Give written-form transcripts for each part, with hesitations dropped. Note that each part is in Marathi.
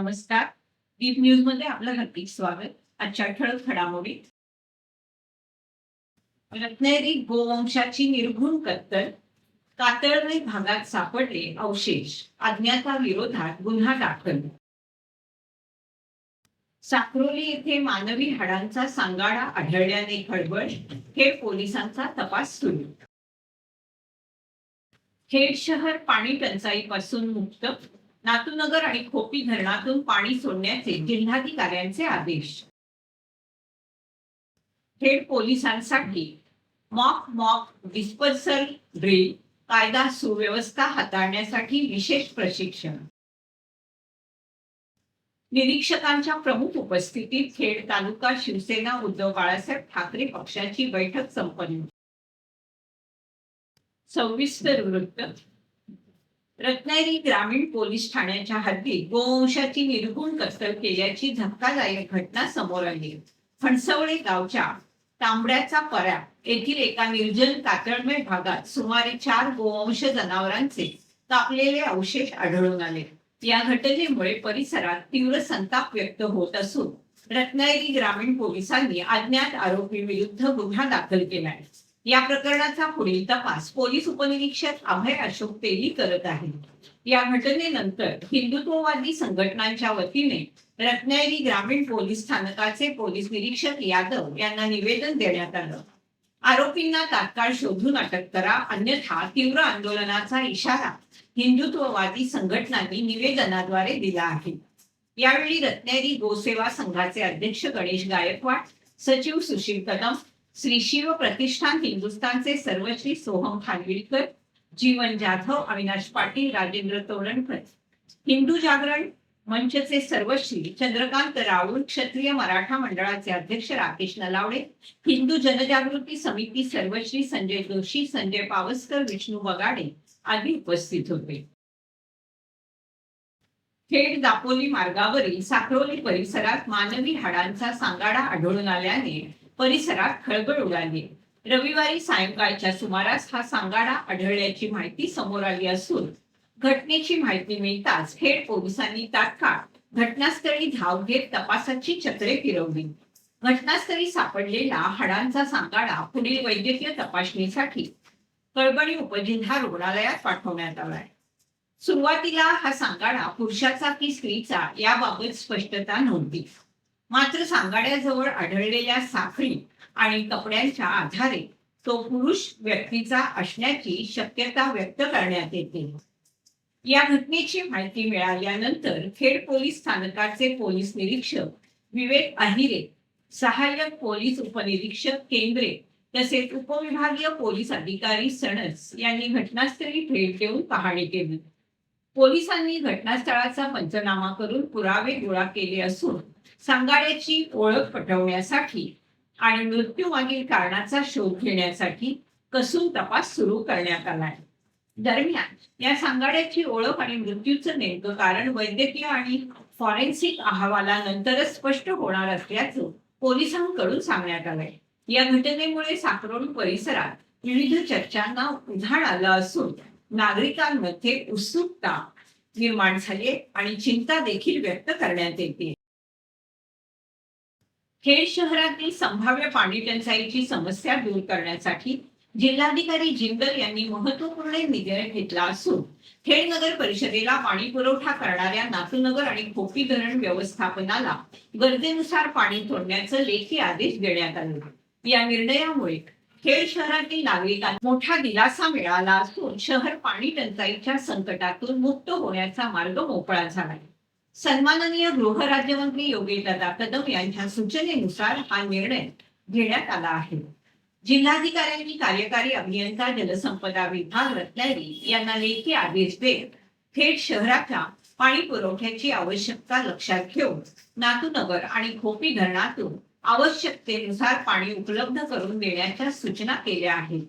नमस्कार. दीप न्यूज मध्ये आपलं हार्दिक स्वागत. आजच्या ठळक घडामोडी. रत्नागिरी गोवंशाची निर्घृण कत्तल, कातळवे भागात सापडले अवशेष, अज्ञाताविरोधात गुन्हा दाखल. साक्रोली येथे मानवी हाडांचा सांगाडा आढळल्याने खळबळ, खेड पोलिसांचा तपास सुरू. खेड शहर पाणी टंचाईपासून मुक्त, नातूनगर आणि खोपी धरणातून पाणी सोडण्याचे जिल्हाधिकाऱ्यांचे आदेश. खेड पोलिसांसाठी मॉक डिस्पर्सल ड्रिल, कायदा सुव्यवस्था हाताळण्यासाठी विशेष प्रशिक्षण. निरीक्षकांच्या प्रमुख उपस्थितीत खेड तालुका शिवसेना उद्धव बाळासाहेब ठाकरे पक्षाची बैठक संपन्न. सविस्तर वृत्त. रत्नागिरी ग्रामीण पोलीस ठाण्याच्या हद्दीत गोवंशाची निर्घृण कत्तल केल्याची धक्कादायक घटना समोर आली. फणसवळे गावच्या तांबड्याचा पऱ्या येथील एका निर्जन कातळमय भागात सुमारे 4 गोवंश जनावरांचे कापलेले अवशेष आढळून आले. या घटनेमुळे परिसरात तीव्र संताप व्यक्त होत असून रत्नागिरी ग्रामीण पोलिसांनी अज्ञात आरोपी विरुद्ध गुन्हा दाखल केलाय. या प्रकरणाचा पुढील तपास पोलीस उपनिरीक्षक अभय अशोक तेली करत आहेत. या घटनेनंतर हिंदुत्ववादी संघटनांच्या वतीने रत्नागिरी ग्रामीण पोलीस स्थानकाचे पोलीस निरीक्षक यादव यांना निवेदन देण्यात आलं. आरोपींना तात्काळ शोधून अटक करा, अन्यथा तीव्र आंदोलनाचा इशारा हिंदुत्ववादी संघटनांनी निवेदनाद्वारे दिला आहे. यावेळी रत्नागिरी गोसेवा संघाचे अध्यक्ष गणेश गायकवाड, सचिव सुशील कदम, श्री शिव प्रतिष्ठान हिंदुस्थानचे सर्वश्री सोहम खानविलकर, जीवन जाधव, अविनाश पाटील, राजेंद्र तोरणकर, हिंदू जागरण मंचचे सर्वश्री चंद्रकांत राऊळ, क्षत्रिय मराठा मंडळाचे अध्यक्ष राकेश नलावडे, हिंदू जनजागृती समिती सर्वश्री संजय जोशी, संजय पावसकर, विष्णू बगाडे आदी उपस्थित होते. खेड दापोली मार्गावरील साक्रोली परिसरात मानवी हाडांचा सांगाडा आढळून आल्याने परिसरात खळबळ उडाली. रविवारी सायंकाळच्या सुमारास हा सांगाडा आढळल्याची माहिती समोर आली असून घटनेची माहिती मिळताच खेड पोलिसांनी तात्काळ घटनास्थळी धाव घेत तपासाची चक्रे फिरवली. घटनास्थळी सापडलेला हाडांचा सांगाडा पुढील वैद्यकीय तपासणीसाठी कळबणी उपजिल्हा रुग्णालयात पाठवण्यात आलाय. सुरुवातीला हा सांगाडा पुरुषाचा की स्त्रीचा याबाबत स्पष्टता नव्हती. मात्र सांगाड्याजवळ आढळलेल्या साखळी आणि कपड्यांच्या आधारे तो पुरुष व्यक्तीचा असण्याची शक्यता व्यक्त करण्यात येते. या घटनेची माहिती मिळाल्यानंतर खेड पोलीस स्थानकाचे पोलीस निरीक्षक विवेक अहिरे, सहाय्यक पोलीस उपनिरीक्षक केंद्रे तसेच उपविभागीय पोलीस अधिकारी सणस यांनी घटनास्थळी भेट देऊन पाहणी केली. पोलिसांनी घटनास्थळाचा पंचनामा करून पुरावे गोळा केले असून सांगाड्याची ओळख पटवण्यासाठी आणि मृत्यूमागील कारणाचा शोध घेण्यासाठी कसून तपास सुरू करण्यात आलाय. दरम्यान या सांगाड्याची ओळख आणि मृत्यूचं नेमकं कारण वैद्यकीय आणि फॉरेन्सिक अहवालानंतरच स्पष्ट होणार असल्याचं पोलिसांकडून सांगण्यात आलंय. या घटनेमुळे साक्रोली परिसरात विविध चर्चांना उधाण आलं असून नागरिकांमध्ये उत्सुकता निर्माण झाली आणि चिंता देखील व्यक्त करण्यात येते. खेड शहरातील संभाव्य पाणी टंचाईची समस्या दूर करण्यासाठी जिल्हाधिकारी जिंदल यांनी महत्वपूर्ण निर्णय घेतला असून खेड नगर परिषदेला पाणी पुरवठा करणाऱ्या नातूनगर आणि खोपी धरण व्यवस्थापनाला गरजेनुसार पाणी सोडण्याचे लेखी आदेश देण्यात आले. या निर्णयामुळे खेड शहरातील नागरिकांना मोठा दिलासा मिळाला असून शहर पाणी टंचाईच्या संकटातून मुक्त होण्याचा मार्ग मोकळा झाला. सन्माननीय गृहराज्यमंत्री योगेशदादा कदम यांच्या सूचनेनुसार हा निर्णय घेण्यात आला आहे. जिल्हाधिकाऱ्यांनी कार्यकारी अभियंता जलसंपदा विभाग रत्नागिरी यांना लेखी आदेश देत खेड शहराच्या पाणी पुरवठ्याची आवश्यकता लक्षात घेऊन नातूनगर आणि खोपी धरणातून आवश्यकतेनुसार पाणी उपलब्ध करून देण्याच्या सूचना केल्या आहेत.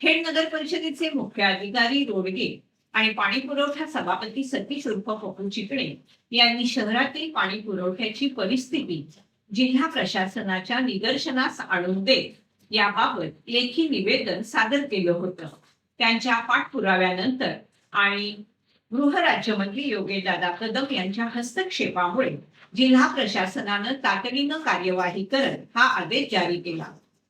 खेड नगर परिषदेचे मुख्य अधिकारी रोडगे आणि पाणी पुरवठा सभापती सतीश उर्फ पप्पू चिकणे यांनी शहरातील पाणी पुरवठ्याची परिस्थिती जिल्हा प्रशासनाच्या निदर्शनास आणून देत याबाबत लेखी निवेदन सादर केलं होतं. त्यांच्या पाठपुराव्यानंतर आणि गृहराज्यमंत्री योगेशदादा कदम यांच्या हस्तक्षेपामुळे जिल्हा प्रशासनानं तातडीनं कार्यवाही करत हा आदेश जारी केला.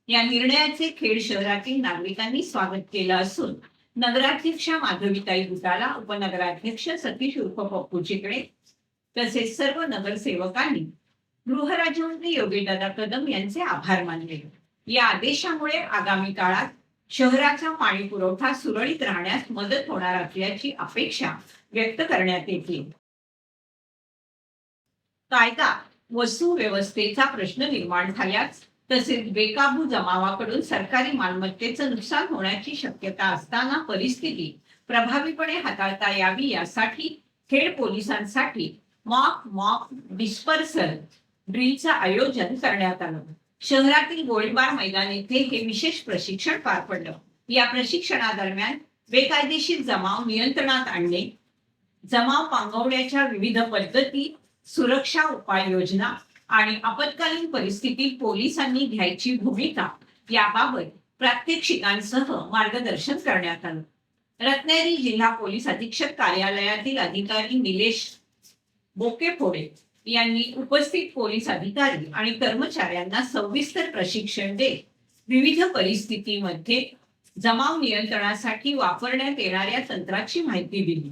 या निर्णयाचे खेड शहरातील नागरिकांनी स्वागत केलं असून नगराध्यक्षा माधवीताई बुटाला, उपनगराध्यक्ष सतीश उर्फ पप्पू चिकडे तसेच सर्व नगरसेवकांनी गृहराज्यमंत्री योगेशदादा कदम यांचे आभार मानले. या आदेशामुळे आगामी काळात शहराचा पाणी पुरवठा सुरळीत राहण्यास मदत होणार असल्याची अपेक्षा व्यक्त करण्यात येते. कायदा व सुव्यवस्थेचा प्रश्न निर्माण झाल्यास तसेच बेकाबू जमावाकडून सरकारी मालमत्तेचं नुकसान होण्याची शक्यता असताना परिस्थिती प्रभावीपणे हाताळता यावी यासाठी खेड पोलिसांसाठी मॉक डिस्पर्सल ड्रिलचं आयोजन करण्यात आलं. शहरातील गोळीबार मैदान येथे हे विशेष प्रशिक्षण पार पडलं. या प्रशिक्षणादरम्यान बेकायदेशीर जमाव नियंत्रणात आणणे, जमाव पांगवण्याच्या विविध पद्धती, सुरक्षा उपाययोजना आणि आपत्कालीन परिस्थितीत पोलिसांनी घ्यायची भूमिका याबाबत प्रात्यक्षिकांसह मार्गदर्शन करण्यात आलं. रत्नागिरी जिल्हा पोलीस अधीक्षक कार्यालयातील अधिकारी निलेश बोकेफोडे यांनी उपस्थित पोलीस अधिकारी आणि कर्मचाऱ्यांना सविस्तर प्रशिक्षण देत विविध परिस्थितीमध्ये जमाव नियंत्रणासाठी वापरण्यात येणाऱ्या तंत्राची माहिती दिली.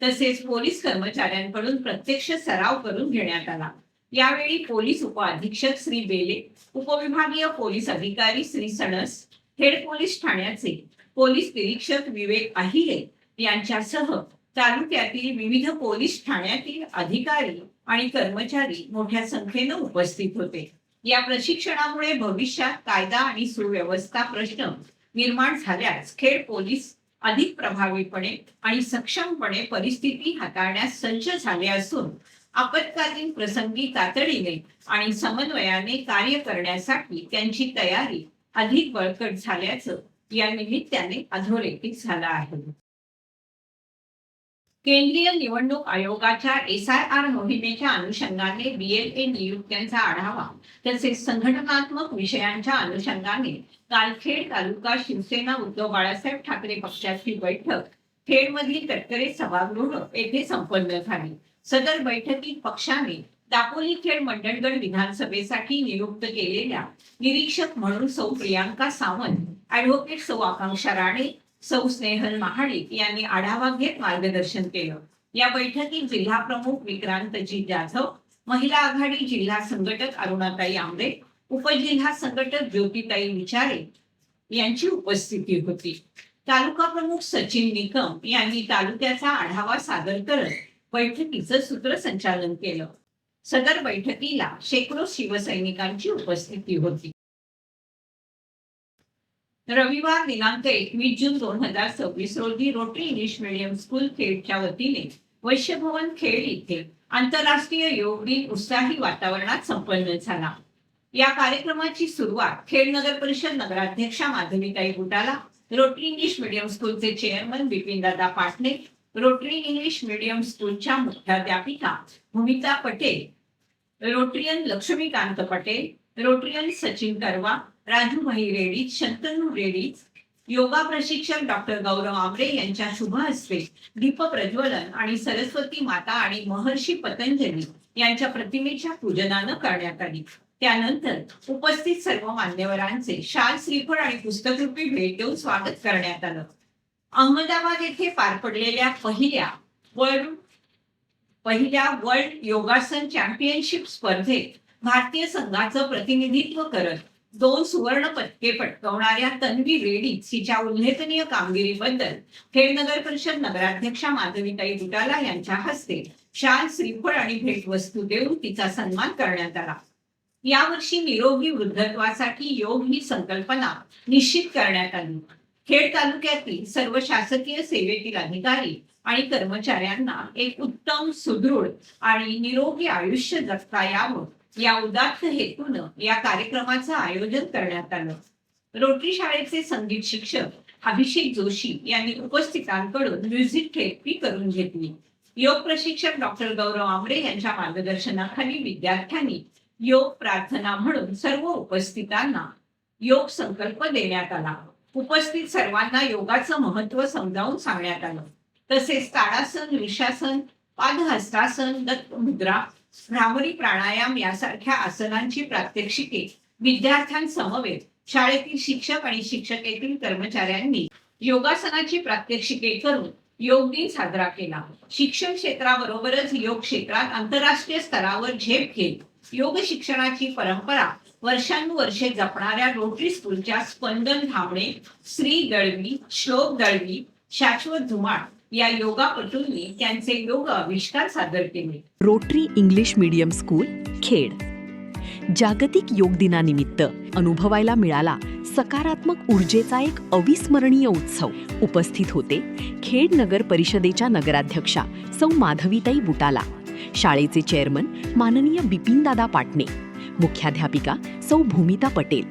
तसेच पोलीस कर्मचाऱ्यांकडून प्रत्यक्ष सराव करून घेण्यात आला. यावेळी पोलीस उपअधीक्षक श्री बेले, उपविभागीय पोलीस अधिकारी श्री सणस, हेड पोलीस ठाण्याचे पोलीस निरीक्षक विवेक आहिरे यांच्यासह तालुक्यातील विविध पोलीस ठाण्यातील अधिकारी आणि कर्मचारी मोठ्या संख्येने उपस्थित होते. या प्रशिक्षणामुळे भविष्यात कायदा आणि सुव्यवस्था प्रश्न निर्माण झाल्यास खेड पोलीस अधिक प्रभावीपणे आणि सक्षमपणे परिस्थिती हाताळण्यास सज्ज झाले असून आपत्कालीन प्रसंगी तातडीने आणि समन्वयाने कार्य करण्यासाठी त्यांची तयारी अधिक बळकट झाल्याचं या निमित्ताने अधोरेखित झालं आहे. केंद्रीय निवडणूक आयोगाच्या SIR मोहिमेच्या अनुषंगाने BLA नियुक्त्यांचा आढावा तसेच संघटनात्मक विषयांच्या अनुषंगाने काल खेड तालुका शिवसेना उद्धव बाळासाहेब ठाकरे पक्षाची बैठक खेडमधील तटकरे सभागृह येथे संपन्न झाली. सदर बैठकीत पक्षाने दापोली खेड मंडळगड विधानसभेसाठी नियुक्त केलेल्या निरीक्षक म्हणून सौ प्रियांका सावंत, ॲडव्होकेट सौ आकांक्षा राणे, सौ स्नेहल महाडिक यांनी आढावा घेत मार्गदर्शन केलं. या बैठकीत जिल्हा प्रमुख विक्रांतजी जाधव, महिला आघाडी जिल्हा संघटक अरुणाताई आंबे, उपजिल्हा संघटक ज्योतिताई विचारे यांची उपस्थिती होती. तालुका प्रमुख सचिन निकम यांनी तालुक्याचा आढावा सादर करत बैठकीचं सूत्रसंचालन केलं. सदर बैठकीला शेकडो शिवसैनिकांची उपस्थिती होती. रविवार दिनांक 21 जून 2026 रोजी रोटरी इंग्लिश मीडियम स्कूल खेडच्या वतीने वैश्यभवन खेड इथे आंतरराष्ट्रीय योग दिन उत्साही वातावरणात संपन्न झाला. या कार्यक्रमाची सुरुवात खेड नगर परिषद नगराध्यक्षा माधवीताई बुटाला, रोटरी इंग्लिश मीडियम स्कूलचे चेअरमन बिपिनदादा पाटणे, रोटरी इंग्लिश मीडियम स्कूलच्या मुख्याध्यापिका भूमिता पटेल, रोटरियन लक्ष्मीकांत पटेल, रोटरियन सचिन करवा, राजूभाई रेडी, शंतनू रेडी, योगा प्रशिक्षक डॉक्टर गौरव आमरे यांच्या शुभ हस्ते दीप प्रज्वलन आणि सरस्वती माता आणि महर्षी पतंजली यांच्या प्रतिमेच्या पूजनानं करण्यात आली. त्यानंतर उपस्थित सर्व मान्यवरांचे शाल, श्रीफळ आणि पुस्तकरूपी भेट देऊन स्वागत करण्यात आलं. अहमदाबाद येथे पार पडलेल्या पहिल्या वर्ल्ड योगासन चॅम्पियनशिप स्पर्धेत भारतीय संघाचं प्रतिनिधित्व करत 2 सुवर्ण पदके पटकावणाऱ्या तन्वी रेड्डी हिच्या उल्लेखनीय कामगिरीबद्दल खेड नगर परिषद नगराध्यक्षा माधवीताई बुटाला यांच्या हस्ते शाल, श्रीफळ आणि भेटवस्तू देऊन तिचा सन्मान करण्यात आला. यावर्षी निरोगी वृद्धत्वासाठी योग ही संकल्पना निश्चित करण्यात आली. खेड तालुक्यातील सर्व शासकीय सेवेतील अधिकारी आणि कर्मचाऱ्यांना एक उत्तम, सुदृढ आणि निरोगी आयुष्य जगता यावं या उदात्त हेतूनं या कार्यक्रमाचं आयोजन करण्यात आलं. रोटरी शाळेचे संगीत शिक्षक अभिषेक जोशी यांनी उपस्थितांकडून म्युझिक थेरपी करून घेतली. योग प्रशिक्षक डॉक्टर गौरव आमरे यांच्या मार्गदर्शनाखाली विद्यार्थ्यांनी योग प्रार्थना म्हणून सर्व उपस्थितांना योग संकल्प देण्यात आला. उपस्थित सर्वांना योगाचं महत्त्व समजावून सांगण्यात आलं. तसेच ताडासन, वृषासन, पादहस्तासन, दत्त मुद्रा, भ्रामरी प्राणायाम यासारख्या आसनांची प्रात्यक्षिके विद्यार्थ्यांसमवेत शाळेतील शिक्षक आणि शिक्षकेतील कर्मचाऱ्यांनी योगासनाची प्रात्यक्षिके करून योग दिन साजरा केला. शिक्षण क्षेत्राबरोबरच योग क्षेत्रात आंतरराष्ट्रीय स्तरावर झेप घेत योग शिक्षणाची परंपरा वर्षानुवर्षे जपणाऱ्या रोटरी स्कूलच्या स्पंदन धामणे, श्री दळवी, श्लोक दळवी, शाश्वत धुमाळ या योगापटूंनी त्यांचे योग आविष्कार सादर केले. Rotary English medium school Khed. जागतिक योग दिनानिमित्त अनुभवायला मिळाला सकारात्मक ऊर्जेचा एक अविस्मरणीय उत्सव. उपस्थित होते खेड नगर परिषदेच्या नगराध्यक्षा सौ माधवीताई बुटाला, शाळेचे चेअरमन माननीय बिपिनदादा पाटणे, मुख्याध्यापिका सौ भूमिता पटेल,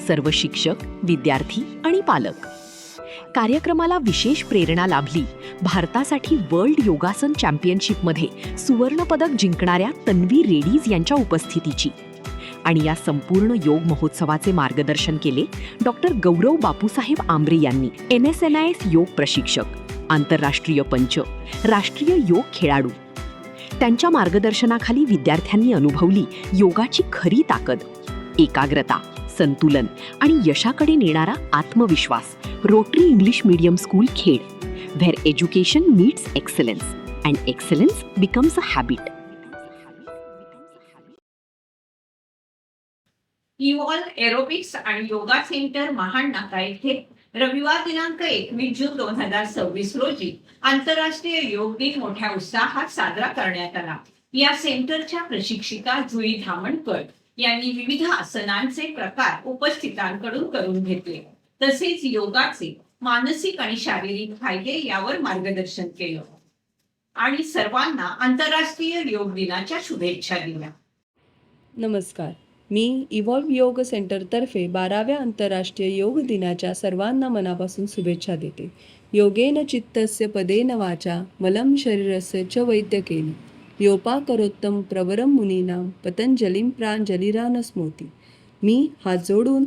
सर्व शिक्षक, विद्यार्थी आणि पालक. कार्यक्रमाला विशेष प्रेरणा लाभली भारतासाठी वर्ल्ड योगासन चॅम्पियनशिपमध्ये सुवर्णपदक जिंकणाऱ्या तन्वी रेड्डीज यांच्या उपस्थितीची. आणि या संपूर्ण योग महोत्सवाचे मार्गदर्शन केले डॉक्टर गौरव बापूसाहेब आंब्रे यांनी. NSNIS योग प्रशिक्षक, आंतरराष्ट्रीय पंच, राष्ट्रीय योग खेळाडू. त्यांच्या मार्गदर्शनाखाली विद्यार्थ्यांनी अनुभवली योगाची खरी ताकद, एकाग्रता, संतुलन आणि यशाकडे नेणारा आत्मविश्वास. Rotary English medium school Khed, where education meets excellence and excellence becomes a habit. Evolve aerobics आणि योगा सेंटर महाड नाका येथे रविवार दिनांक 21 जून 2026 रोजी आंतरराष्ट्रीय योग दिन मोठ्या उत्साहात साजरा करण्यात आला. या सेंटरच्या प्रशिक्षिका जुई धामणकर यांनी विविध आसनांचे प्रकार उपस्थितांकडून करून घेतले. तसेच योगाचे मानसिक आणि शारीरिक फायदे यावर मार्गदर्शन केलं आणि सर्वांना आंतरराष्ट्रीय योग दिनाच्या शुभेच्छा दिल्या. नमस्कार, मी इव्हॉल्व योग सेंटरतर्फे 12व्या आंतरराष्ट्रीय योग दिनाच्या सर्वांना मनापासून शुभेच्छा देते. योगेन चित्तस्य पदेन वाचा मलं शरीरस्य च वैद्यकेन योपाकरोत्तम प्रवरम मुनीनां पतंजलिं प्रांजलिरानस्मोती. मी हात जोडून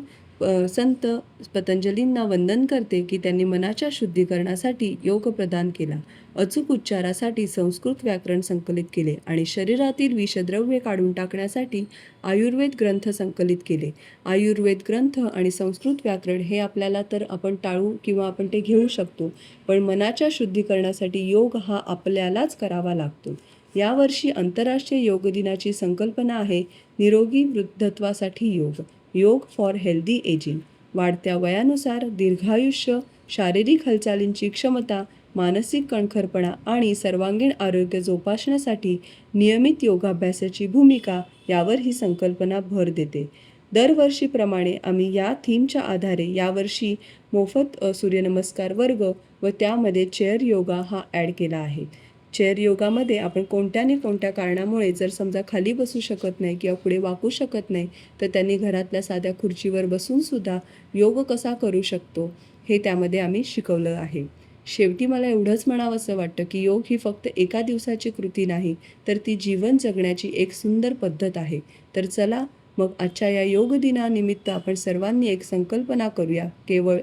संत पतंजलींना वंदन करते की त्यांनी मनाच्या शुद्धीकरणासाठी योग प्रदान केला, अचूक उच्चारासाठी संस्कृत व्याकरण संकलित केले आणि शरीरातील विषद्रव्ये काढून टाकण्यासाठी आयुर्वेद ग्रंथ संकलित केले. आयुर्वेद ग्रंथ आणि संस्कृत व्याकरण हे आपल्याला तर आपण टाळू किंवा आपण ते घेऊ शकतो, पण मनाच्या शुद्धीकरणासाठी योग हा आपल्यालाच करावा लागतो. यावर्षी आंतरराष्ट्रीय योग दिनाची संकल्पना आहे निरोगी वृद्धत्वासाठी योग, योग फॉर हेल्दी एजिंग. वाढत्या वयानुसार दीर्घायुष्य, शारीरिक हालचालींची क्षमता, मानसिक कणखरपणा आणि सर्वांगीण आरोग्य जोपासण्यासाठी नियमित योगाभ्यासाची भूमिका यावर ही संकल्पना भर देते. दरवर्षीप्रमाणे आम्ही या थीमच्या आधारे यावर्षी मोफत सूर्यनमस्कार वर्ग व त्यामध्ये चेअर योगा हा ॲड केला आहे. चेअर योगामध्ये आपण कोणत्या कारणामुळे जर समजा खाली बसू शकत नाही किंवा पुढे वाकू शकत नाही तर त्यांनी घरातल्या साध्या खुर्चीवर बसूनसुद्धा योग कसा करू शकतो हे त्यामध्ये आम्ही शिकवलं आहे. शेवटी मला एवढंच म्हणावंसं वाटतं की योग ही फक्त एका दिवसाची कृती नाही, तर ती जीवन जगण्याची एक सुंदर पद्धत आहे. तर चला मग आजच्या या योग दिनानिमित्त आपण सर्वांनी एक संकल्पना करूया. केवळ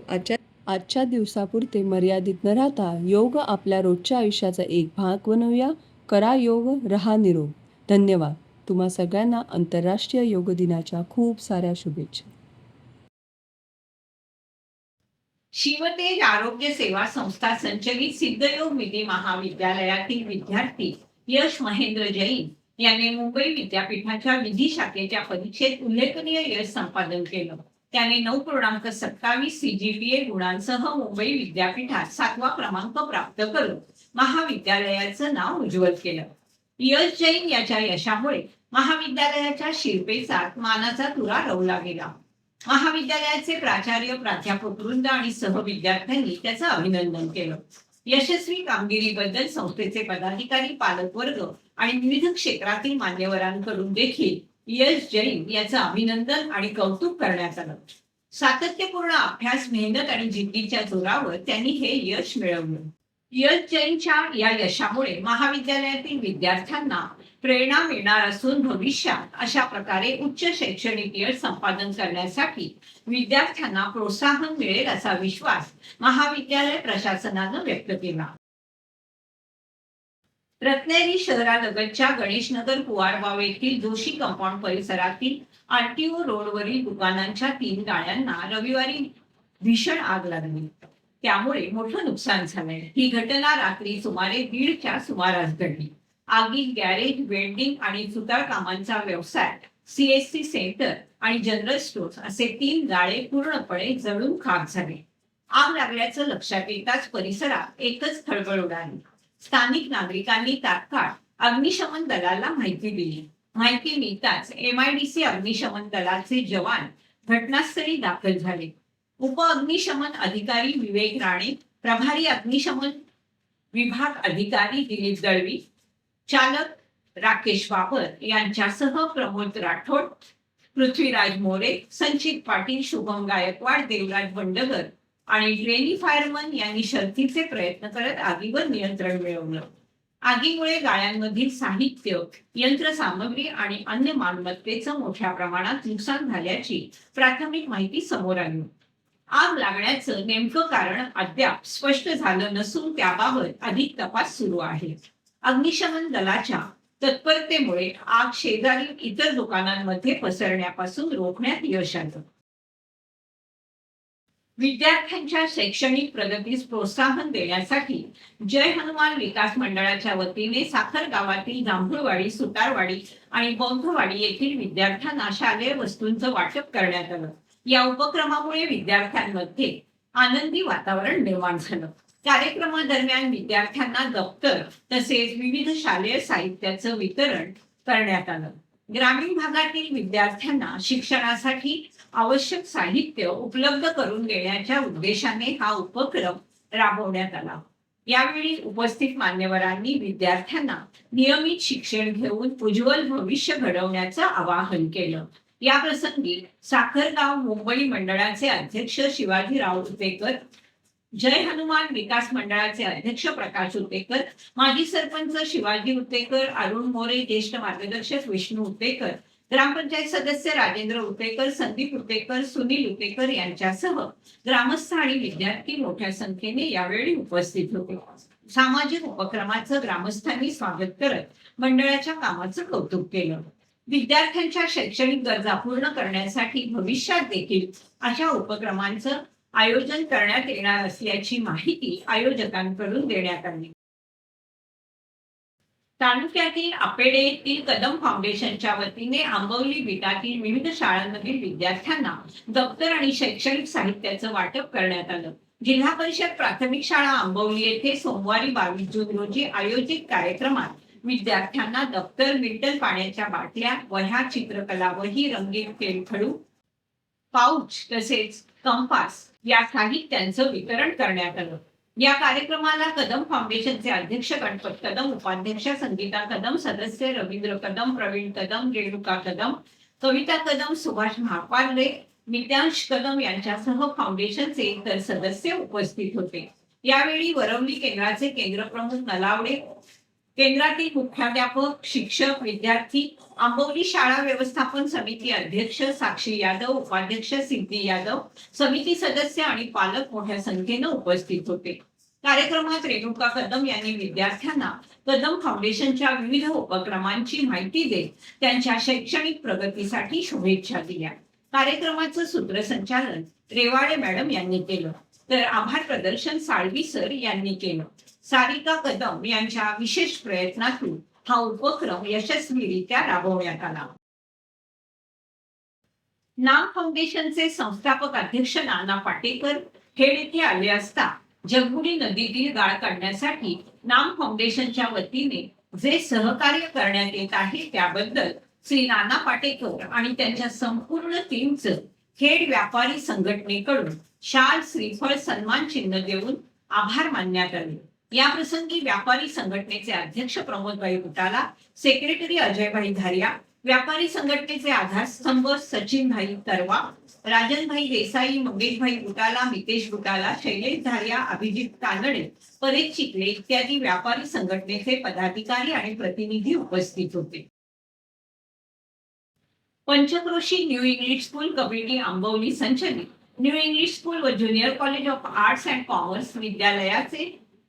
आजच्या दिवसापुरते मर्यादित न राहता योग आपल्या रोजच्या आयुष्याचा एक भाग बनवूया. करा योग, रहा निरोग. धन्यवाद. तुम्हा सगळ्यांना आंतरराष्ट्रीय योग दिनाच्या खूप साऱ्या शुभेच्छा. शिवतेज आरोग्य सेवा संस्था संचलित सिद्धयोग विधी महाविद्यालयातील विद्यार्थी यश महेंद्र जैन यांनी मुंबई विद्यापीठाच्या विधी शाखेच्या परीक्षेत उल्लेखनीय यश संपादन केलं. त्याने 9.27 CGPA गुणांसह मुंबई विद्यापीठात 7वा क्रमांक प्राप्त करून महाविद्यालयाचं नाव उज्ज्वल केलं. यश जैन याच्या यशामुळे महाविद्यालयाच्या शिरपेचात मानाचा तुरा रोवला गेला. महाविद्यालयाचे प्राचार्य, प्राध्यापक वृंद आणि सहविद्यार्थ्यांनी त्याचं अभिनंदन केलं. यशस्वी कामगिरीबद्दल संस्थेचे पदाधिकारी, पालकवर्ग आणि विविध क्षेत्रातील मान्यवरांकडून देखील यश जैन याचं अभिनंदन आणि कौतुक करण्यात आलं. सातत्यपूर्ण अभ्यास, मेहनत आणि जिद्दीच्या जोरावर त्यांनी हे यश मिळवलं. यश जैनच्या या यशामुळे महाविद्यालयातील विद्यार्थ्यांना प्रेरणा मिळणार असून भविष्यात अशा प्रकारे उच्च शैक्षणिक यश संपादन करण्यासाठी विद्यार्थ्यांना प्रोत्साहन मिळेल असा विश्वास महाविद्यालय प्रशासनानं व्यक्त केला. रत्नागिरी शहरालगतच्या गणेशनगर कुवारबाव येथील जोशी कंपाऊंड परिसरातील आरटीओ रोडवरील दुकानांच्या 3 गाळ्यांना रविवारी भीषण आग लागली. त्यामुळे मोठं नुकसान झालंय. ही घटना रात्री सुमारे 1:30च्या सुमारास घडली. आगीत गॅरेज, वेल्डिंग आणि सुतार कामांचा व्यवसाय, सीएससी सेंटर आणि जनरल स्टोअर्स असे 3 गाळे पूर्णपणे जळून खाक झाले. आग लागल्याचं लक्षात येताच परिसरात एकच खळबळ उडाली. स्थानिक नागरिकांनी तात्काळ अग्निशमन दलाला माहिती दिली. माहिती मिळताच MIDC अग्निशमन दलाचे जवान घटनास्थळी दाखल झाले. उप अग्निशमन अधिकारी विवेक राणे, प्रभारी अग्निशमन विभाग अधिकारी दिलीप दळवी, चालक राकेश बाबर यांच्यासह प्रमोद राठोड, पृथ्वीराज मोरे, संचित पाटील, शुभम गायकवाड, देवराज बंडगर आणि ट्रेनी फायरमन यांनी शर्थीचे प्रयत्न करत आगीवर नियंत्रण मिळवलं. आगीमुळे गाळ्यांमधील साहित्य, यंत्रसामग्री आणि अन्य मालमत्तेचं मोठ्या प्रमाणात नुकसान झाल्याची प्राथमिक माहिती समोर आली. आग लागण्याचं नेमकं कारण अद्याप स्पष्ट झालं नसून त्याबाबत अधिक तपास सुरू आहे. अग्निशमन दलाच्या तत्परतेमुळे आग शेजारील इतर दुकानांमध्ये पसरण्यापासून रोखण्यात यश आलं. विद्यार्थ्यांच्या शैक्षणिक प्रगतीस प्रोत्साहन देण्यासाठी जय हनुमान विकास मंडळाच्या वतीने साखर गावातील जांभूळवाडी, सुतारवाडी आणि बौद्धवाडी येथील विद्यार्थ्यांना शालेय वस्तूंचं वाटप करण्यात आलं. या उपक्रमामुळे विद्यार्थ्यांमध्ये आनंदी वातावरण निर्माण झालं. कार्यक्रमादरम्यान विद्यार्थ्यांना दप्तर तसेच विविध शालेय साहित्याचं वितरण करण्यात आलं. ग्रामीण भागातील विद्यार्थ्यांना शिक्षणासाठी आवश्यक साहित्य उपलब्ध करून देण्याच्या उद्देशाने हा उपक्रम राबवण्यात आला. यावेळी उपस्थित मान्यवरांनी विद्यार्थ्यांना नियमित शिक्षण घेऊन उज्ज्वल भविष्य घडवण्याचं आवाहन केलं. या प्रसंगी साखरगाव मुंबई मंडळाचे अध्यक्ष शिवाजीराव उतेकर, जय हनुमान विकास मंडळाचे अध्यक्ष प्रकाश उतेकर, माजी सरपंच शिवाजी उतेकर, अरुण मोरे, ज्येष्ठ मार्गदर्शक विष्णू उतेकर, ग्रामपंचायत सदस्य राजेंद्र उतेकर, संदीप उतेकर, सुनील उतेकर यांच्यासह ग्रामस्थ आणि विद्यार्थी मोठ्या संख्येने यावेळी उपस्थित होते. सामाजिक उपक्रमाचं ग्रामस्थांनी स्वागत करत मंडळाच्या कामाचं कौतुक केलं. विद्यार्थ्यांच्या शैक्षणिक गरजा पूर्ण करण्यासाठी भविष्यात देखील अशा उपक्रमांचं आयोजन करण्यात येणार असल्याची माहिती आयोजकांकडून देण्यात आली. तालुक्यातील आपेडे येथील कदम फाउंडेशनच्या वतीने आंबवली विटातील विविध शाळांमधील विद्यार्थ्यांना दप्तर आणि शैक्षणिक साहित्याचं वाटप करण्यात आलं. जिल्हा परिषद प्राथमिक शाळा आंबवली येथे सोमवारी 22 जून रोजी आयोजित कार्यक्रमात विद्यार्थ्यांना दप्तर, मिल्टन पाण्याच्या बाटल्या, वह्या, चित्रकला वही, रंगीत पेनखडू, पाऊच तसेच कंपास या साहित्यांचं वितरण करण्यात आलं. या कार्यक्रमाला कदम फाउंडेशनचे अध्यक्ष गणपत कदम, उपाध्यक्ष संगीता कदम, सदस्य रवींद्र कदम, प्रवीण कदम, रेणुका कदम, कविता कदम, सुभाष महापात्रे, नित्यांश कदम यांच्यासह फाउंडेशनचे इतर सदस्य उपस्थित होते. यावेळी वरवली केंद्राचे केंद्रप्रमुख नलावडे, केंद्रातील मुख्याध्यापक, शिक्षक, विद्यार्थी, आंबवली शाळा व्यवस्थापन समिती अध्यक्ष साक्षी यादव, उपाध्यक्ष सिद्धी यादव, समिती सदस्य आणि पालक मोठ्या संख्येने उपस्थित होते. कार्यक्रमात रेणुका कदम यांनी विद्यार्थ्यांना कदम फाउंडेशनच्या विविध उपक्रमांची माहिती देत त्यांच्या शैक्षणिक प्रगतीसाठी शुभेच्छा दिल्या. कार्यक्रमाचं सूत्रसंचालन रेवाडे मॅडम यांनी केलं, तर आभार प्रदर्शन साळवी सर यांनी केलं. सारिका कदम यांच्या विशेष प्रयत्नातून हा उपक्रम यशस्वीरित्या राबवण्यात आला. नाम फाउंडेशनचे संस्थापक अध्यक्ष नाना पाटेकर खेड येथे आले असता जगबुडी नदीतील गाळ काढण्यासाठी नाम फाउंडेशनच्या वतीने जे सहकार्य करण्यात येत आहे त्याबद्दल श्री नाना पाटेकर आणि त्यांच्या संपूर्ण टीमचं खेड व्यापारी संघटनेकडून शाल, श्रीफळ, सन्मान चिन्ह देऊन आभार मानण्यात आले. या प्रसंगी व्यापारी संघटनेचे अध्यक्ष प्रमोदभाई बुटाला, सेक्रेटरी अजयभाई धारिया, व्यापारी संघटनेचे आधारस्तंभ सचिनभाई तरवा, राजनभाई देसाई, मंगेशभाई बुटाला, मितेश बुटाला, शैलेश धारिया, अभिजित कानडे, परेश चिखले इत्यादी व्यापारी संघटनेचे पदाधिकारी आणि प्रतिनिधी उपस्थित होते. पंचक्रोशी new English school committee Ambavali संचलित न्यू इंग्लिश स्कूल व junior college of arts and commerce विद्यालयाचे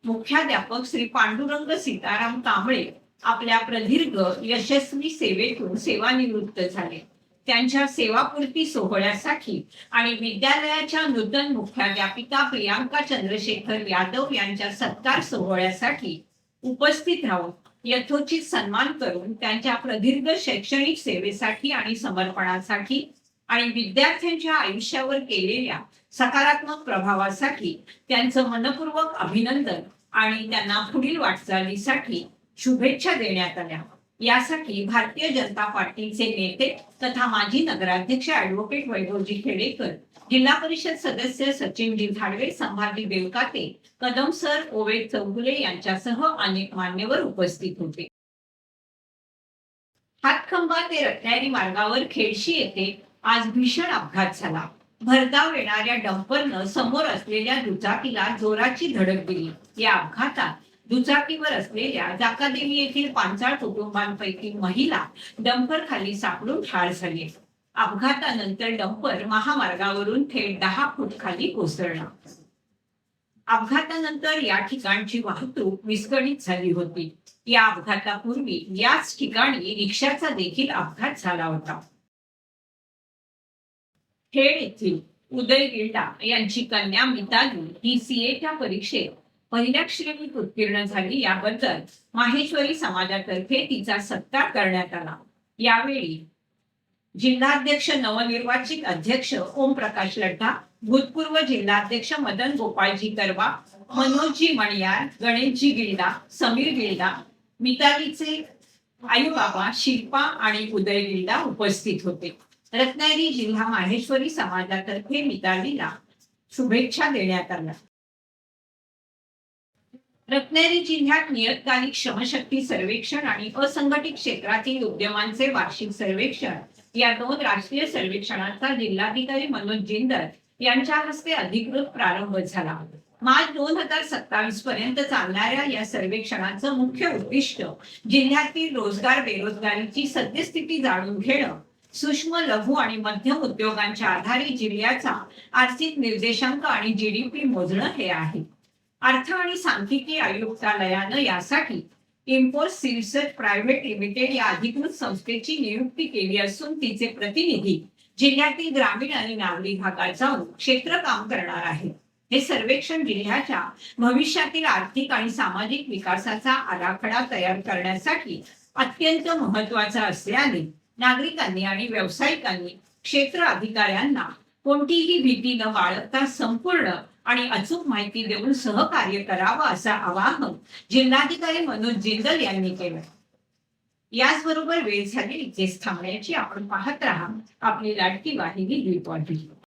मुख्याध्यापक श्री पांडुरंग सीताराम कांबळे आपल्या प्रदीर्घ यशस्वी सेवेतून सेवानिवृत्त झाले. त्यांच्या सेवापूर्ती सोहळ्यासाठी आणि विद्यालयाच्या नूतन मुख्याध्यापिका प्रियांका चंद्रशेखर यादव यांच्या सत्कार सोहळ्यासाठी उपस्थित राहून यथोचित सन्मान करून त्यांच्या प्रदीर्घ शैक्षणिक सेवेसाठी आणि समर्पणासाठी आणि विद्यार्थ्यांच्या आयुष्यावर केलेल्या सकारात्मक प्रभावासाठी त्यांचं मनपूर्वक अभिनंदन आणि त्यांना पुढील वाटचालीसाठी शुभेच्छा देण्यात आल्या. यासाठी भारतीय जनता पार्टीचे नेते तथा माजी नगराध्यक्ष ऍडव्होकेट वैभवजी खेडेकर, जिल्हा परिषद सदस्य सचिनजी झाडवे, संभाजी देवकाते, कदम सर, ओवेद चौगुले यांच्यासह अनेक मान्यवर उपस्थित होते. हातखंबा ते रत्नागिरी मार्गावर खेडशी येथे आज भीषण अपघात झाला. भरधाव येणाऱ्या डंपरनं समोर असलेल्या दुचाकीला जोराची धडक दिली. या अपघातात दुचाकीवर असलेल्या जाकादेवी येथील पांचाळ कुटुंबांपैकी महिला डंपर खाली सापडून ठार झाली. अपघातानंतर डंपर महामार्गावरून थेट 10 फूट खाली कोसळला. अपघातानंतर या ठिकाणची वाहतूक विस्कळीत झाली होती. या अपघातापूर्वी याच ठिकाणी रिक्षाचा देखील अपघात झाला होता. खेड येथील उदय गिल्डा यांची कन्या मिताली ही सीएच्या परीक्षेत पहिल्या श्रेणीत उत्तीर्ण झाली. याबद्दल माहेश्वरी समाजातर्फे तिचा सत्कार करण्यात आला. यावेळी जिल्हाध्यक्ष नवनिर्वाचित अध्यक्ष ओम प्रकाश लड्डा, भूतपूर्व जिल्हाध्यक्ष मदन गोपाळजी करवा, मनोजजी मणियार, गणेशजी गिल्डा, समीर गिल्डा, मितालीचे आई बाबा शिल्पा आणि उदय गिल्डा उपस्थित होते. रत्नागिरी जिल्हा माहेश्वरी समाजातर्फे मितालीला शुभेच्छा देण्यात आल्या. रत्नागिरी जिल्ह्यात नियतकालिक श्रमशक्ती सर्वेक्षण आणि असंघटित क्षेत्रातील उद्यमांचे वार्षिक सर्वेक्षण या 2 राष्ट्रीय सर्वेक्षणांचा जिल्हाधिकारी मनोज जिंदल यांच्या हस्ते अधिकृत प्रारंभ झाला. मार्च 2027 पर्यंत चालणाऱ्या या सर्वेक्षणाचं मुख्य उद्दिष्ट जिल्ह्यातील रोजगार बेरोजगारीची सद्यस्थिती जाणून घेणं, सूक्ष्म लघु आणि मध्यम उद्योगांच्या आधारे जिल्ह्याचा आर्थिक निर्देशांक आणि जीडीपी मोजणं हे आहे. अर्थ आणि सांख्यिकी आयुक्तालयानं यासाठी इम्पोर्स रिसर्च प्रायव्हेट लिमिटेड या अधिकृत संस्थेची नियुक्ती केली असून तिचे प्रतिनिधी जिल्ह्यातील ग्रामीण आणि नागरी भागात जाऊन क्षेत्र काम करणार आहेत. हे सर्वेक्षण जिल्ह्याच्या भविष्यातील आर्थिक आणि सामाजिक विकासाचा आराखडा तयार करण्यासाठी अत्यंत महत्वाचा असल्याने नागरिकांनी आणि व्यावसायिकांनी क्षेत्र अधिकाऱ्यांना कोणतीही भीती न बाळगता संपूर्ण आणि अचूक माहिती देऊन सहकार्य करावं असं आवाहन जिल्हाधिकारी मनोज जिंदल यांनी केलं. याचबरोबर वेळ झाली इथेच थांबण्याची. आपण पाहत राहा आपली लाडकी वाहिनी द्वीपवाहिनी.